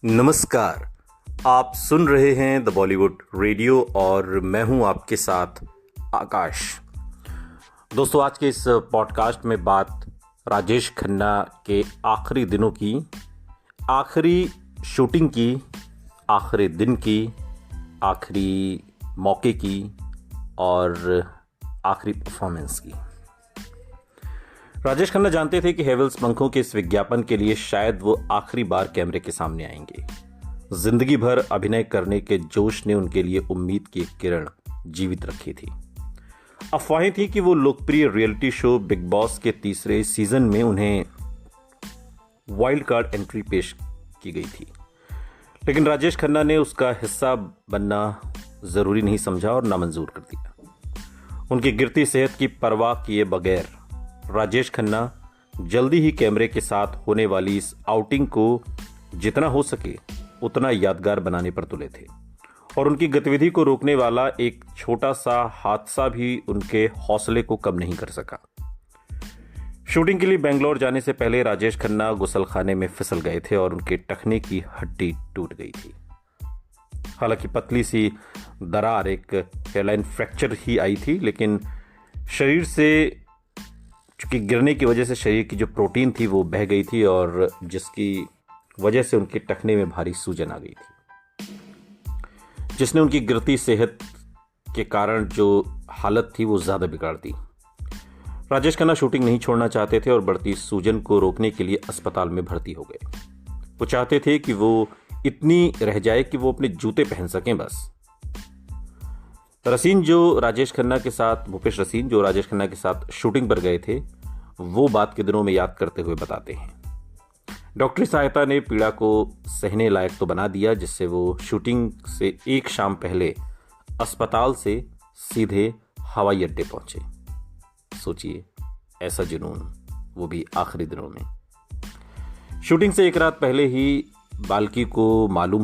नमस्कार। आप सुन रहे हैं द बॉलीवुड रेडियो और मैं हूं आपके साथ आकाश। दोस्तों, आज के इस पॉडकास्ट में बात राजेश खन्ना के आखिरी दिनों की, आखिरी शूटिंग की, आखिरी दिन की, आखिरी मौके की और आखिरी परफॉर्मेंस की। राजेश खन्ना जानते थे कि हेवल्स पंखों के इस विज्ञापन के लिए शायद वो आखिरी बार कैमरे के सामने आएंगे। जिंदगी भर अभिनय करने के जोश ने उनके लिए उम्मीद की एक किरण जीवित रखी थी। अफवाहें थी कि वो लोकप्रिय रियलिटी शो बिग बॉस के तीसरे सीजन में उन्हें वाइल्ड कार्ड एंट्री पेश की गई थी, लेकिन राजेश खन्ना ने उसका हिस्सा बनना जरूरी नहीं समझा और नामंजूर कर दिया। उनकी गिरती सेहत की परवाह किए बगैर राजेश खन्ना जल्दी ही कैमरे के साथ होने वाली इस आउटिंग को जितना हो सके उतना यादगार बनाने पर तुले थे और उनकी गतिविधि को रोकने वाला एक छोटा सा हादसा भी उनके हौसले को कम नहीं कर सका। शूटिंग के लिए बेंगलोर जाने से पहले राजेश खन्ना गुसलखाने में फिसल गए थे और उनके टखने की हड्डी टूट गई थी। हालांकि पतली सी दरार, एक हेयरलाइन फ्रैक्चर ही आई थी, लेकिन शरीर से चूंकि गिरने की वजह से शरीर की जो प्रोटीन थी वो बह गई थी और जिसकी वजह से उनके टखने में भारी सूजन आ गई थी, जिसने उनकी गिरती सेहत के कारण जो हालत थी वो ज्यादा बिगाड़ दी। राजेश खन्ना शूटिंग नहीं छोड़ना चाहते थे और बढ़ती सूजन को रोकने के लिए अस्पताल में भर्ती हो गए। वो चाहते थे कि वो इतनी रह जाए कि वो अपने जूते पहन सकें बस। भूपेश रसीन जो राजेश खन्ना के साथ शूटिंग पर गए थे, वो बात के दिनों में याद करते हुए बताते हैं, डॉक्टरी सहायता ने पीड़ा को सहने लायक तो बना दिया, जिससे वो शूटिंग से एक शाम पहले अस्पताल से सीधे हवाई अड्डे पहुंचे। सोचिए, ऐसा जुनून, वो भी आखिरी दिनों में। शूटिंग से एक रात पहले ही बाल्की को मालूम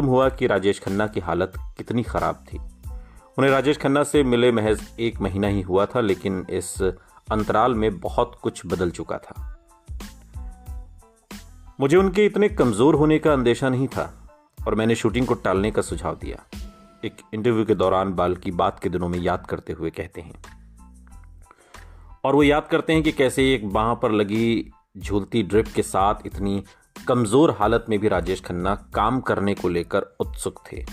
हुआ कि राजेश खन्ना की हालत कितनी खराब थी। उन्हें राजेश खन्ना से मिले महज 1 महीना ही हुआ था, लेकिन इस अंतराल में बहुत कुछ बदल चुका था। मुझे उनके इतने कमजोर होने का अंदेशा नहीं था और मैंने शूटिंग को टालने का सुझाव दिया। एक इंटरव्यू के दौरान बाल्की बात के दिनों में याद करते हुए कहते हैं, और वो याद करते हैं कि कैसे एक बांह पर लगी झूलती ड्रिप के साथ इतनी कमजोर हालत में भी राजेश खन्ना काम करने को लेकर उत्सुक थे।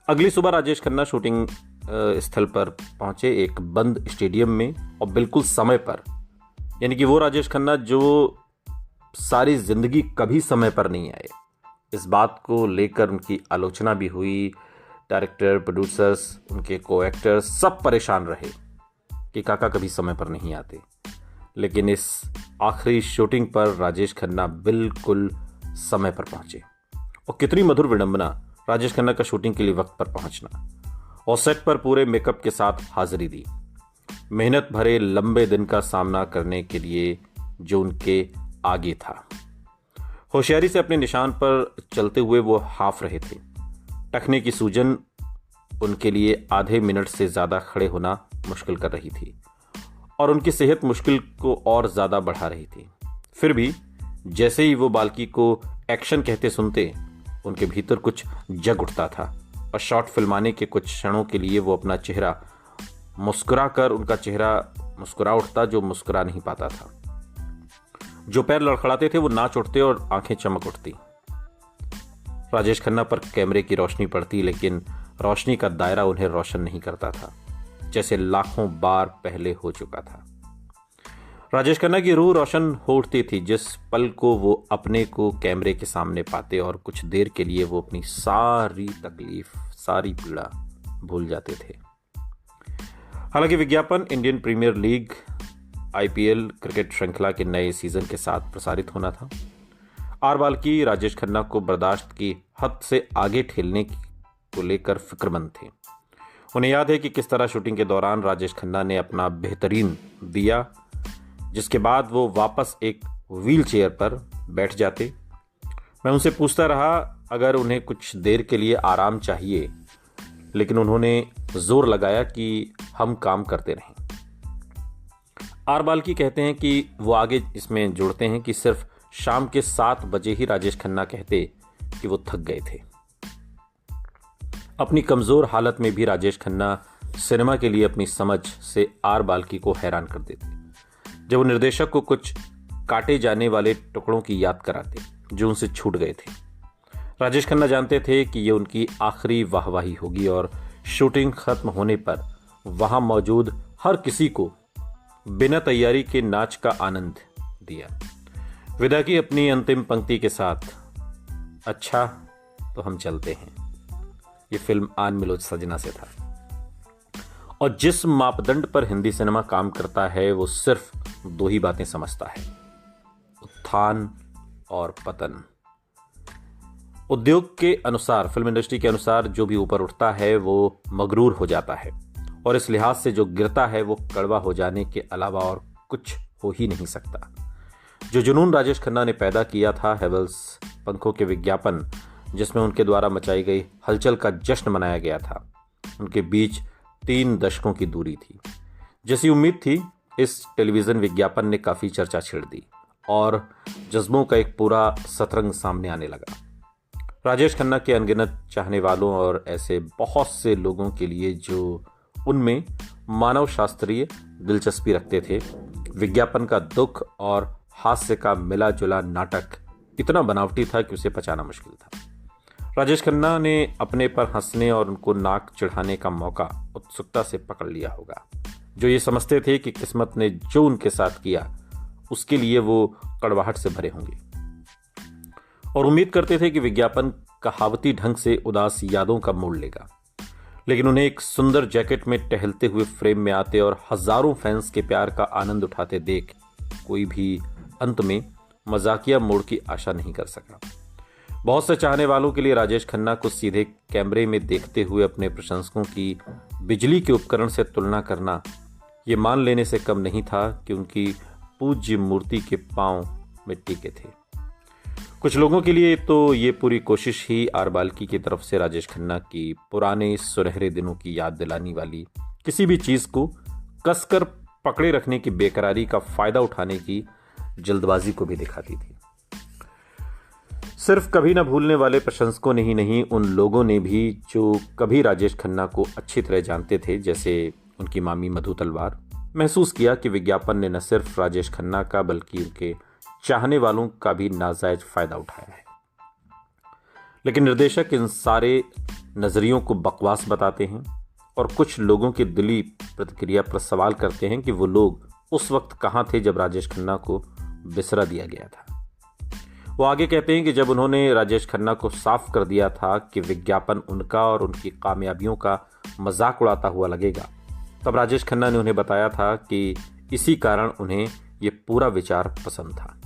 अगली सुबह राजेश खन्ना शूटिंग स्थल पर पहुंचे, एक बंद स्टेडियम में, और बिल्कुल समय पर। यानी कि वो राजेश खन्ना जो सारी जिंदगी कभी समय पर नहीं आए। इस बात को लेकर उनकी आलोचना भी हुई। डायरेक्टर, प्रोड्यूसर्स, उनके को एक्टर्स सब परेशान रहे कि काका कभी समय पर नहीं आते। लेकिन इस आखिरी शूटिंग पर राजेश खन्ना बिल्कुल समय पर पहुंचे। और कितनी मधुर विडंबना, राजेश खन्ना का शूटिंग के लिए वक्त पर पहुंचना और सेट पर पूरे मेकअप के साथ हाजिरी दी। मेहनत भरे लंबे दिन का सामना करने के लिए जो उनके आगे था। होशियारी से अपने निशान पर चलते हुए वो हाफ रहे थे। टखने की सूजन उनके लिए आधे मिनट से ज्यादा खड़े होना मुश्किल कर रही थी और उनकी सेहत मुश्किल को और ज्यादा बढ़ा रही थी। फिर भी जैसे ही वो बाल्की को एक्शन कहते सुनते, उनके भीतर कुछ जग उठता था और शॉट फिल्माने के कुछ क्षणों के लिए वो अपना चेहरा उनका चेहरा मुस्कुरा उठता, जो मुस्कुरा नहीं पाता था। जो पैर लड़खड़ाते थे वो नाच उठते और आंखें चमक उठती। राजेश खन्ना पर कैमरे की रोशनी पड़ती, लेकिन रोशनी का दायरा उन्हें रोशन नहीं करता था, जैसे लाखों बार पहले हो चुका था। राजेश खन्ना की रूह रोशन हो उठती थी जिस पल को वो अपने को कैमरे के सामने पाते, और कुछ देर के लिए वो अपनी सारी तकलीफ, सारी पीड़ा भूल जाते थे। हालांकि विज्ञापन Indian Premier League IPL cricket श्रृंखला के नए सीजन के साथ प्रसारित होना था। आर बाल्की राजेश खन्ना को बर्दाश्त की हद से आगे ठेलने को लेकर फिक्रमंद थे। उन्हें याद है कि किस तरह शूटिंग के दौरान राजेश खन्ना ने अपना बेहतरीन दिया, जिसके बाद वो वापस एक व्हील चेयर पर बैठ जाते। मैं उनसे पूछता रहा अगर उन्हें कुछ देर के लिए आराम चाहिए, लेकिन उन्होंने जोर लगाया कि हम काम करते रहें। आर बाल्की कहते हैं कि वो आगे इसमें जोड़ते हैं कि सिर्फ शाम के 7 बजे ही राजेश खन्ना कहते कि वो थक गए थे। अपनी कमजोर हालत में भी राजेश खन्ना सिनेमा के लिए अपनी समझ से आर बाल्की को हैरान कर देते, जब वो निर्देशक को कुछ काटे जाने वाले टुकड़ों की याद कराते जो उनसे छूट गए थे। राजेश खन्ना जानते थे कि ये उनकी आखिरी वाहवाही होगी और शूटिंग खत्म होने पर वहां मौजूद हर किसी को बिना तैयारी के नाच का आनंद दिया। विदा की अपनी अंतिम पंक्ति के साथ, अच्छा तो हम चलते हैं। ये फिल्म आन मिलो सजना से था। और जिस मापदंड पर हिंदी सिनेमा काम करता है वो सिर्फ 2 ही बातें समझता है, उत्थान और पतन। उद्योग के अनुसार, फिल्म इंडस्ट्री के अनुसार जो भी ऊपर उठता है वो मगरूर हो जाता है, और इस लिहाज से जो गिरता है वो कड़वा हो जाने के अलावा और कुछ हो ही नहीं सकता। जो जुनून राजेश खन्ना ने पैदा किया था, हेवल्स पंखों के विज्ञापन जिसमें उनके द्वारा मचाई गई हलचल का जश्न मनाया गया था, उनके बीच 3 दशकों की दूरी थी। जैसी उम्मीद थी, इस टेलीविजन विज्ञापन ने काफी चर्चा छेड़ दी और जज्बों का एक पूरा सतरंग सामने आने लगा। राजेश खन्ना के अनगिनत चाहने वालों और ऐसे बहुत से लोगों के लिए जो उनमें मानव शास्त्रीय दिलचस्पी रखते थे, विज्ञापन का दुख और हास्य का मिला जुला नाटक इतना बनावटी था कि उसे पचाना मुश्किल था। राजेश खन्ना ने अपने पर हंसने और उनको नाक चढ़ाने का मौका उत्सुकता से पकड़ लिया होगा, जो ये समझते थे कि किस्मत ने जो उनके साथ किया उसके लिए वो कड़वाहट से भरे होंगे, और उम्मीद करते थे कि विज्ञापन कहावती ढंग से उदास यादों का मोड़ लेगा। लेकिन उन्हें एक सुंदर जैकेट में टहलते हुए फ्रेम में आते और हजारों फैंस के प्यार का आनंद उठाते देख कोई भी अंत में मजाकिया मोड़ की आशा नहीं कर सका। बहुत से चाहने वालों के लिए राजेश खन्ना को सीधे कैमरे में देखते हुए अपने प्रशंसकों की बिजली के उपकरण से तुलना करना ये मान लेने से कम नहीं था कि उनकी पूज्य मूर्ति के पांव मिट्टी के थे। कुछ लोगों के लिए तो ये पूरी कोशिश ही आर बाल्की की तरफ से राजेश खन्ना की पुराने सुनहरे दिनों की याद दिलाने वाली किसी भी चीज को कसकर पकड़े रखने की बेकरारी का फायदा उठाने की जल्दबाजी को भी दिखाती थी। सिर्फ कभी न भूलने वाले प्रशंसकों ने ही नहीं, उन लोगों ने भी जो कभी राजेश खन्ना को अच्छी तरह जानते थे, जैसे उनकी मामी मधु तलवार, महसूस किया कि विज्ञापन ने न सिर्फ राजेश खन्ना का बल्कि उनके चाहने वालों का भी नाजायज फायदा उठाया है। लेकिन निर्देशक इन सारे नजरियों को बकवास बताते हैं और कुछ लोगों की दिली प्रतिक्रिया पर सवाल करते हैं कि वो लोग उस वक्त कहां थे जब राजेश खन्ना को बिसरा दिया गया था। वो आगे कहते हैं कि जब उन्होंने राजेश खन्ना को साफ कर दिया था कि विज्ञापन उनका और उनकी कामयाबियों का मजाक उड़ाता हुआ लगेगा, तब राजेश खन्ना ने उन्हें बताया था कि इसी कारण उन्हें ये पूरा विचार पसंद था।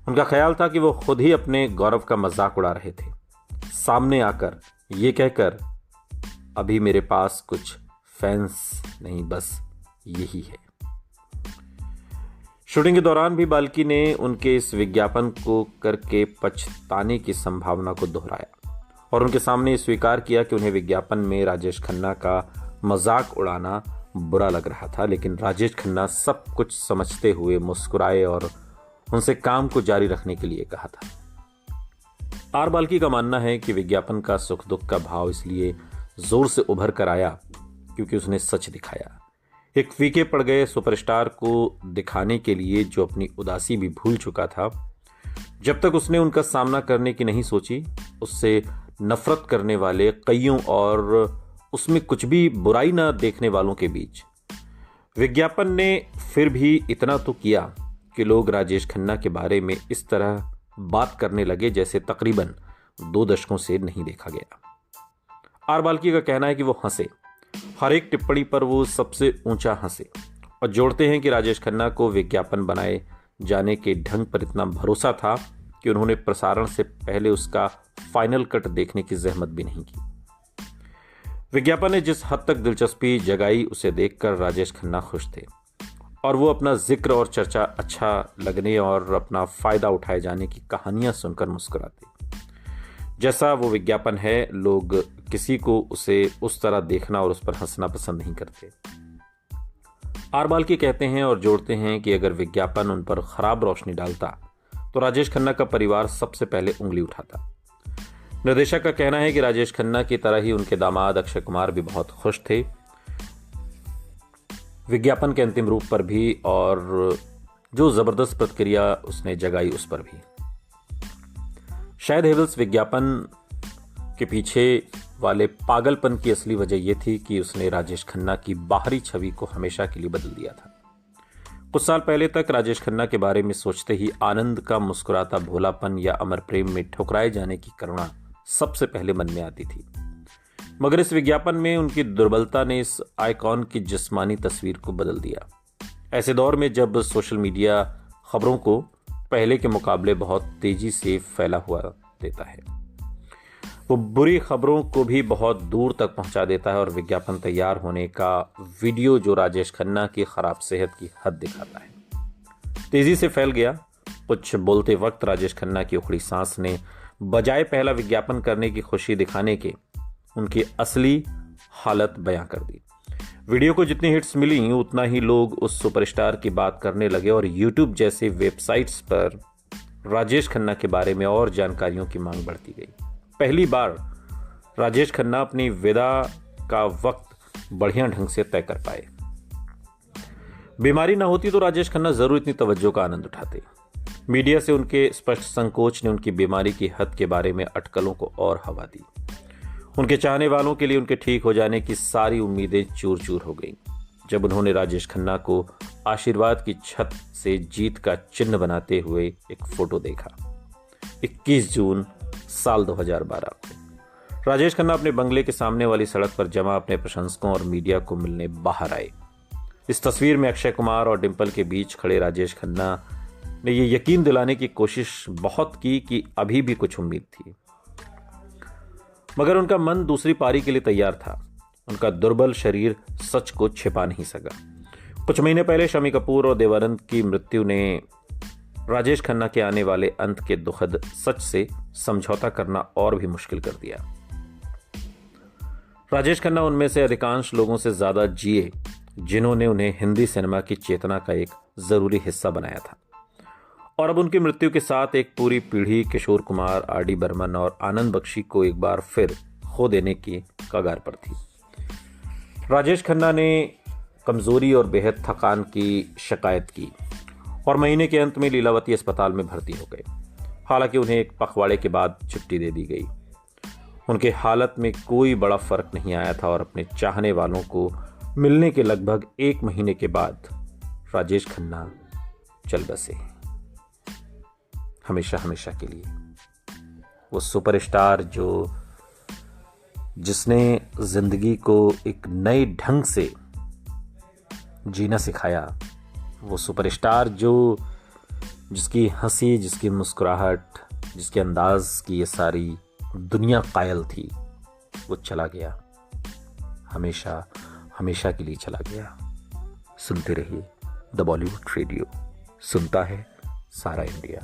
उनका ख्याल था कि वो खुद ही अपने गौरव का मजाक उड़ा रहे थे, सामने आकर ये कहकर अभी मेरे पास कुछ फैंस नहीं, बस यही है। शूटिंग के दौरान भी बाल्की ने उनके इस विज्ञापन को करके पछताने की संभावना को दोहराया और उनके सामने स्वीकार किया कि उन्हें विज्ञापन में राजेश खन्ना का मजाक उड़ाना बुरा लग रहा था। लेकिन राजेश खन्ना सब कुछ समझते हुए मुस्कुराए और उनसे काम को जारी रखने के लिए कहा था। आर बाल्की का मानना है कि विज्ञापन का सुख दुख का भाव इसलिए जोर से उभर कर आया क्योंकि उसने सच दिखाया। एक फीके पड़ गए सुपरस्टार को दिखाने के लिए जो अपनी उदासी भी भूल चुका था, जब तक उसने उनका सामना करने की नहीं सोची, उससे नफरत करने वाले कईयों और उसमें कुछ भी बुराई ना देखने वालों के बीच विज्ञापन ने फिर भी इतना तो किया कि लोग राजेश खन्ना के बारे में इस तरह बात करने लगे जैसे तकरीबन 2 दशकों से नहीं देखा गया। आर बाल्की का कहना है कि वो हंसे, हर एक टिप्पणी पर वो सबसे ऊंचा हंसे, और जोड़ते हैं कि राजेश खन्ना को विज्ञापन बनाए जाने के ढंग पर इतना भरोसा था कि उन्होंने प्रसारण से पहले उसका फाइनल कट देखने की जहमत भी नहीं की। विज्ञापन ने जिस हद तक दिलचस्पी जगाई उसे देखकर राजेश खन्ना खुश थे और वो अपना जिक्र और चर्चा अच्छा लगने और अपना फायदा उठाए जाने की कहानियां सुनकर मुस्कुराते। जैसा वो विज्ञापन है, लोग किसी को उसे उस तरह देखना और उस पर हंसना पसंद नहीं करते। आर बाल्की कहते हैं और जोड़ते हैं कि अगर विज्ञापन उन पर खराब रोशनी डालता तो राजेश खन्ना का परिवार सबसे पहले उंगली उठाता। निर्देशक का कहना है कि राजेश खन्ना की तरह ही उनके दामाद अक्षय कुमार भी बहुत खुश थे विज्ञापन के अंतिम रूप पर भी, और जो जबरदस्त प्रतिक्रिया उसने जगाई उस पर भी। शायद हेवल्स विज्ञापन के पीछे वाले पागलपन की असली वजह यह थी कि उसने राजेश खन्ना की बाहरी छवि को हमेशा के लिए बदल दिया था। कुछ साल पहले तक राजेश खन्ना के बारे में सोचते ही आनंद का मुस्कुराता भोलापन या अमर प्रेम में ठुकराए जाने की करुणा सबसे पहले मन में आती थी, मगर इस विज्ञापन में उनकी दुर्बलता ने इस आइकॉन की जिस्मानी तस्वीर को बदल दिया। ऐसे दौर में जब सोशल मीडिया खबरों को पहले के मुकाबले बहुत तेजी से फैला हुआ देता है, वो बुरी खबरों को भी बहुत दूर तक पहुंचा देता है, और विज्ञापन तैयार होने का वीडियो जो राजेश खन्ना की खराब सेहत की हद दिखाता है तेजी से फैल गया। कुछ बोलते वक्त राजेश खन्ना की उखड़ी सांस ने बजाय पहला विज्ञापन करने की खुशी दिखाने के उनकी असली हालत बयां कर दी। वीडियो को जितनी हिट्स मिली उतना ही लोग उस सुपरस्टार की बात करने लगे और यूट्यूब जैसे वेबसाइट्स पर राजेश खन्ना के बारे में और जानकारियों की मांग बढ़ती गई। पहली बार राजेश खन्ना अपनी विदा का वक्त बढ़िया ढंग से तय कर पाए। बीमारी ना होती तो राजेश खन्ना जरूर इतनी तवज्जो का आनंद उठाते। मीडिया से उनके स्पष्ट संकोच ने उनकी बीमारी की हद के बारे में अटकलों को और हवा दी। उनके चाहने वालों के लिए उनके ठीक हो जाने की सारी उम्मीदें चूर चूर हो गईं जब उन्होंने राजेश खन्ना को आशीर्वाद की छत से जीत का चिन्ह बनाते हुए एक फोटो देखा। 21 जून साल 2012 को राजेश खन्ना अपने बंगले के सामने वाली सड़क पर जमा अपने प्रशंसकों और मीडिया को मिलने बाहर आए। इस तस्वीर में अक्षय कुमार और डिंपल के बीच खड़े राजेश खन्ना ने यह यकीन दिलाने की कोशिश बहुत की कि अभी भी कुछ उम्मीद थी, मगर उनका मन दूसरी पारी के लिए तैयार था। उनका दुर्बल शरीर सच को छिपा नहीं सका। कुछ महीने पहले शम्मी कपूर और देवानंद की मृत्यु ने राजेश खन्ना के आने वाले अंत के दुखद सच से समझौता करना और भी मुश्किल कर दिया। राजेश खन्ना उनमें से अधिकांश लोगों से ज्यादा जिए जिन्होंने उन्हें हिंदी सिनेमा की चेतना का एक जरूरी हिस्सा बनाया था, और अब उनकी मृत्यु के साथ एक पूरी पीढ़ी किशोर कुमार, आर.डी. बर्मन और आनंद बख्शी को एक बार फिर खो देने की कगार पर थी। राजेश खन्ना ने कमजोरी और बेहद थकान की शिकायत की और महीने के अंत में लीलावती अस्पताल में भर्ती हो गए। हालांकि उन्हें एक पखवाड़े के बाद छुट्टी दे दी गई। उनके हालत में कोई बड़ा फर्क नहीं आया था और अपने चाहने वालों को मिलने के लगभग 1 महीने के बाद राजेश खन्ना चल बसे, हमेशा हमेशा के लिए। वो सुपरस्टार जिसने जिंदगी को एक नए ढंग से जीना सिखाया, वो सुपरस्टार जिसकी हंसी, जिसकी मुस्कुराहट, जिसके अंदाज की ये सारी दुनिया कायल थी, वो चला गया, हमेशा हमेशा के लिए चला गया। सुनते रहिए द बॉलीवुड रेडियो, सुनता है सारा इंडिया।